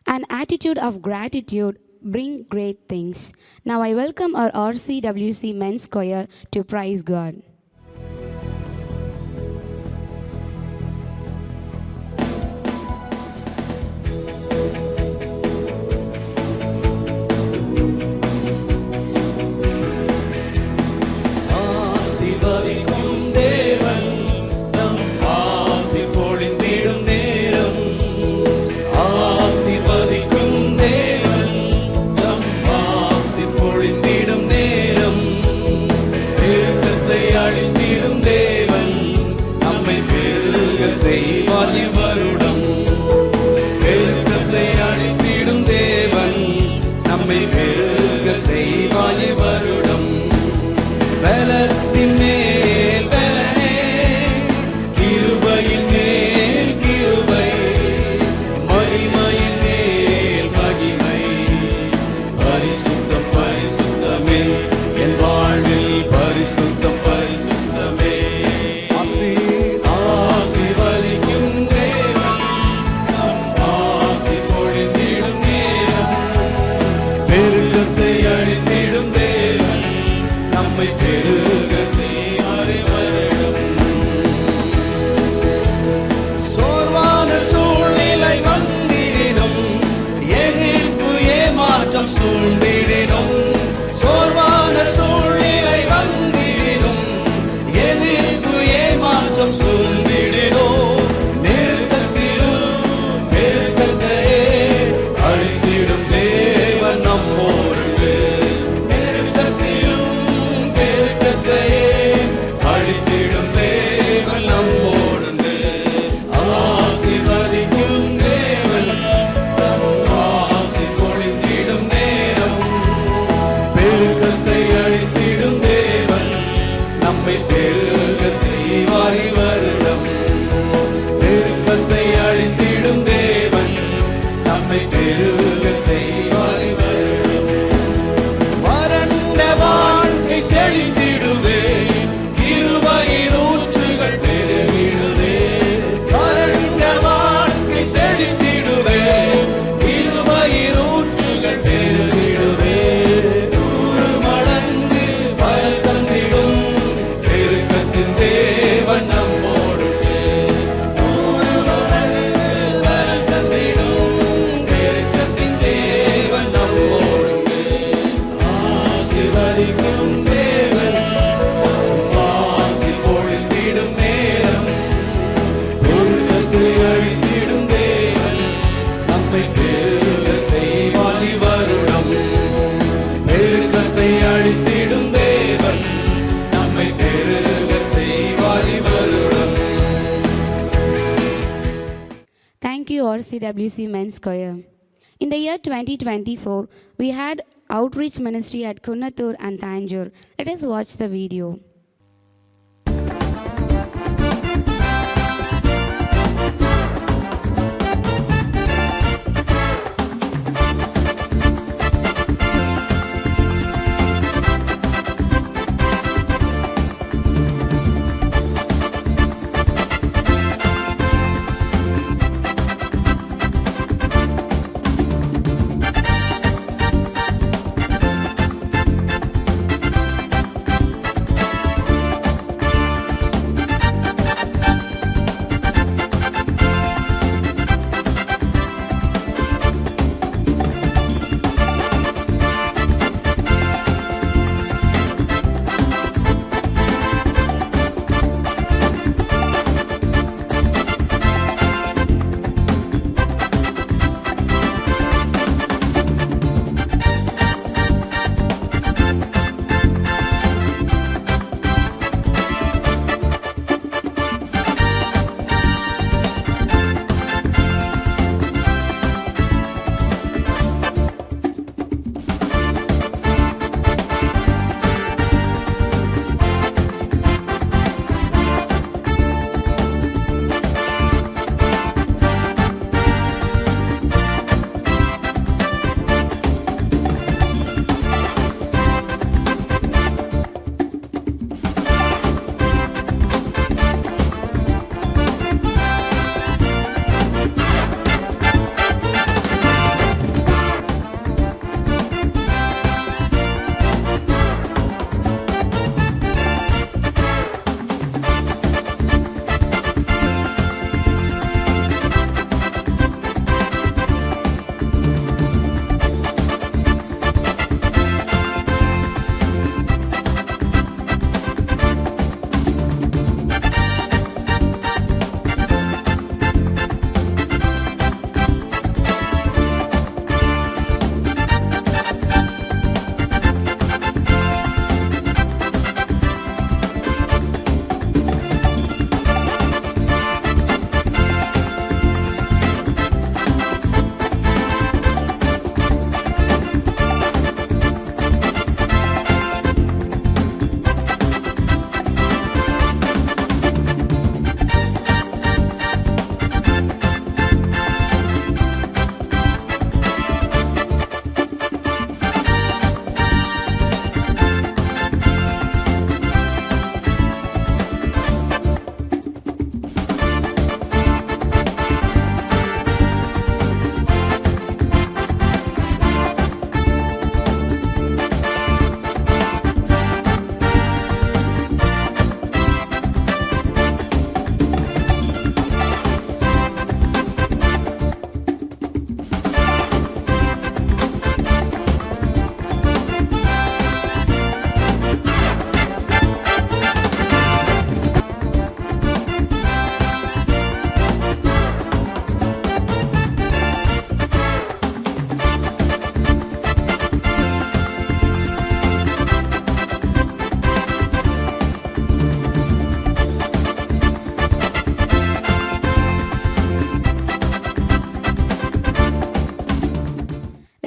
An attitude of gratitude bring great things. Now I welcome our RCWC Men's Choir to praise God. ஆசீர்வதிக்கும் தேவன் நம் ஆசி பொழிந்திடும் நேரம். ஆசீர்வதிக்கும் தேவன் நம் ஆசி பொழிந்திடும் நேரம். பெருக்கத்தை அழித்திடும் தேவன் நம்மை பெருக செய்வார் இவ்வருடம். பெருக்கத்தை அழித்திடும் தேவன் நம்மை பெருக செய்வார் இவ்வருடம். பலத்தின் மேல் பலனே, கிருபையின் மேல் கிருபை, மகிமையின் மேல் மகிமை. பரிசுத்தம் பரிசுத்தமே என் வாழ்வில், பரிசுத்தம் பரிசுத்தமே. ஆசீர்வதிக்கும் தேவன் நம் ஆசி பொழிந்திடும் நேரம். பெருக்கத்தை அழித்திடும் தேவன் நம்மை பெருக செய்வார் இவ்வருடம். சோர்வான சூழ்நிலை வந்திடினும், எதிர்ப்பு ஏமாற்றம் சூழ்ந்திடினும். சோர்வான சூழ்நிலை வந்திடினும், எதிர்ப்பு ஏமாற்றம் சூழ்ந்திடினும். நெருக்கத்திலும் பெருக்கத்தையே அழித்திடும் தேவன் நம்மோடு. நெருக்கத்திலும் பெருக்கத்தையே அழித்திடும் தேவன் நம்மோடு. ஆசீர்வதிக்கும் தேவன் நம் ஆசி பொழிந்திடும் நேரம். பெருக்கத்தை அழித்திடும் தேவன் நம்மை பெருக செய்வார் இவ்வருடம். பெருக்கத்தை அழித்திடும் தேவன் நம்மை பெருக செய்வார் இவ்வருடம். வறண்ட வாழ்க்கை செழித்திடுவே, கிருபையின் ஊற்றுகள் பெருகிடுவே. வறண்ட வாழ்க்கை செழித்திடுவே, கிருபையின் ஊற்றுகள் பெருகிடுவே. 100 மடங்கு பலன் தந்திடும் பெருக்கத்தின் தேவன் நம்மோடு. 100 மடங்கு பலன் தந்திடும் பெருக்கத்தின் தேவன் நம்மோடு. ஆசீர்வதிக்கும் தேவன் ஆசி பொழிந்திடும் நேரம். பெருக்கத்தை அழித்திடும் தேவன் நம்மை பெருக செய்வார் இவ்வருடம். பெருக்கத்தை அழித்திடும் தேவன் நம்மை பெருக செய்வார் இவ்வருடம். Thank you, RCWC Men's Choir. In the year 2024, we had outreach ministry at Kunnathur and Tanjore. Let us watch the video.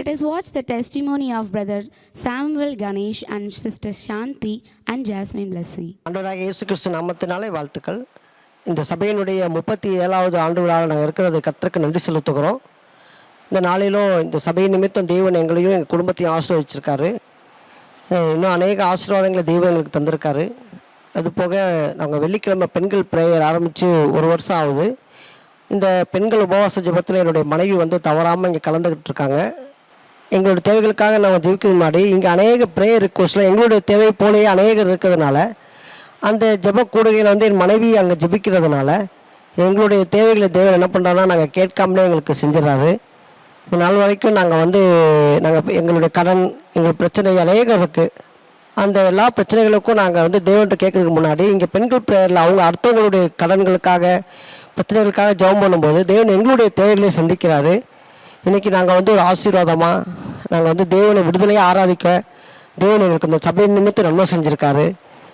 Let us watch the testimony of Brother Samuel Ganesh and Sister Shanti and Jasmine Blessy. ஆண்டவராகிய இயேசு கிறிஸ்து நாமத்தினாலே வாழ்த்துக்கள். இந்த சபையினுடைய 37வது ஆண்டு விழாவில் நாங்கள் இருக்கிறது கர்த்தருக்கு நன்றி செலுத்துகிறோம். இந்த நாளிலும் இந்த சபை நிமித்தம் தேவன் எங்களையும் எங்கள் குடும்பத்தையும் ஆசீர்வதிச்சிருக்காரு. இன்னும் அநேக ஆசீர்வாதங்களை தேவன் எங்களுக்கு தந்திருக்காரு. அதுபோக நாங்கள் வெள்ளிக்கிழமை பெண்கள் ப்ரேயர் ஆரம்பித்து 1 வருஷம் ஆகுது. இந்த பெண்கள் உபவாச ஜெபத்தில் என்னுடைய மனைவி தவறாமல் இங்கே கலந்துக்கிட்டு இருக்காங்க. எங்களுடைய தேவைகளுக்காக நாங்கள் ஜெபிக்க முன்னாடி இங்கே அநேக ப்ரேயர் ரிக்வஸ்ட்டில் எங்களுடைய தேவை போலேயே அநேகர் இருக்கிறதுனால அந்த ஜெப கூடுகையில் என் மனைவி அங்கே ஜெபிக்கிறதுனால எங்களுடைய தேவைகளை தேவன் என்ன பண்ணுறாங்கன்னா நாங்கள் கேட்காமலே எங்களுக்கு செஞ்சிடறாரு. இந்த நாள் வரைக்கும் நாங்கள் எங்களுடைய கடன் எங்கள் பிரச்சனை அநேகம் இருக்குது. அந்த எல்லா பிரச்சனைகளுக்கும் நாங்கள் தேவன்கிட்ட கேட்கறதுக்கு முன்னாடி இங்கே பெண்கள் ப்ரேயரில் அவங்க அடுத்தவங்களுடைய கடன்களுக்காக பிரச்சனைகளுக்காக ஜெபம் பண்ணும்போது தேவன் எங்களுடைய தேவைகளை சந்திக்கிறாரு. இன்றைக்கி நாங்கள் ஒரு ஆசீர்வாதமாக நாங்கள் தேவனை விடுதலையாக ஆராதிக்க தேவன் எங்களுக்கு இந்த சபை நிமித்தம் நன்மை செஞ்சுருக்காரு.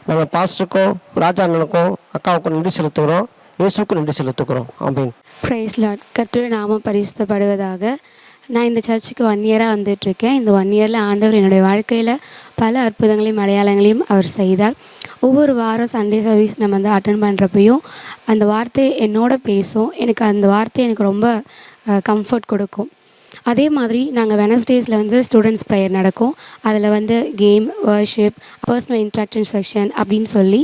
நாங்கள் பாஸ்டருக்கும் ராஜா அண்ணனுக்கும் அக்காவுக்கும் நன்றி செலுத்துகிறோம். இயேசுக்கும் நன்றி செலுத்துக்கிறோம். ஆமென். Price Lord. கர்த்தருடைய நாமம் பரிசுத்தப்படுவதாக. நான் இந்த சர்ச்சுக்கு 1 இயராக வந்துட்டுருக்கேன். இந்த 1 இயரில் ஆண்டவர் என்னுடைய வாழ்க்கையில் பல அற்புதங்களையும் அடையாளங்களையும் அவர் செய்தார். ஒவ்வொரு வாரம் சண்டே சர்வீஸ் நம்ம அட்டன் பண்ணுறப்பையும் அந்த வார்த்தை என்னோட பேசும். எனக்கு அந்த வார்த்தை எனக்கு ரொம்ப கம்ஃபர்ட் கொடுக்கும். அதே மாதிரி நாங்கள் வெனஸ்டேஸில் ஸ்டூடெண்ட்ஸ் ப்ரேயர் நடக்கும். அதில் game, worship, personal interaction section அப்படின்னு சொல்லி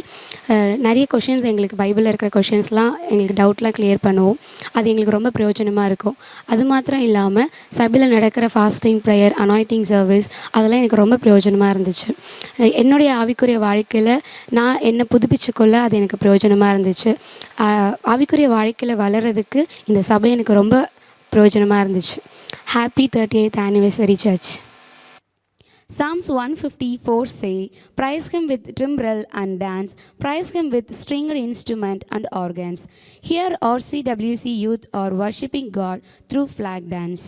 நிறைய கொஷின்ஸ் எங்களுக்கு பைபிளில் இருக்கிற கொஷின்ஸ்லாம் எங்களுக்கு டவுட்லாம் கிளியர் பண்ணுவோம். அது எங்களுக்கு ரொம்ப பிரயோஜனமாக இருக்கும். அது மாத்திரம் இல்லாமல் சபையில் நடக்கிற ஃபாஸ்டிங் ப்ரேயர், அனாயிட்டிங் சர்வீஸ் அதெல்லாம் எனக்கு ரொம்ப பிரயோஜனமாக இருந்துச்சு. என்னுடைய ஆவிக்குரிய வாழ்க்கையில் நான் என்னை புதுப்பிச்சுக்கொள்ள அது எனக்கு பிரயோஜனமாக இருந்துச்சு. ஆவிக்குரிய வாழ்க்கையில் வளர்கிறதுக்கு இந்த சபை எனக்கு ரொம்ப பிரயோஜனமாக இருந்துச்சு. Happy 38th anniversary, church. Psalms 154 say, praise him with timbrel and dance, praise him with stringed instrument and organs. Here RCWC youth are worshipping God through flag dance.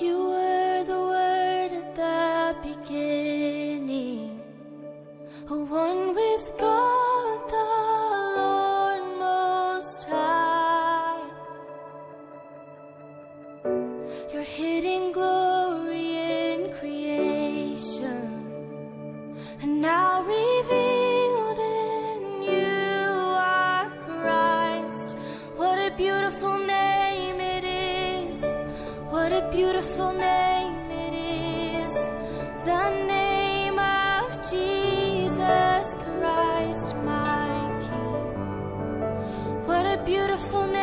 You were the word at the beginning, one with God the Lord Most High. Your hidden glory in creation, and now revealed in you are Christ. What a beautiful name it is! What a beautiful name it is! The name of Jesus Christ, my King. What a beautiful name.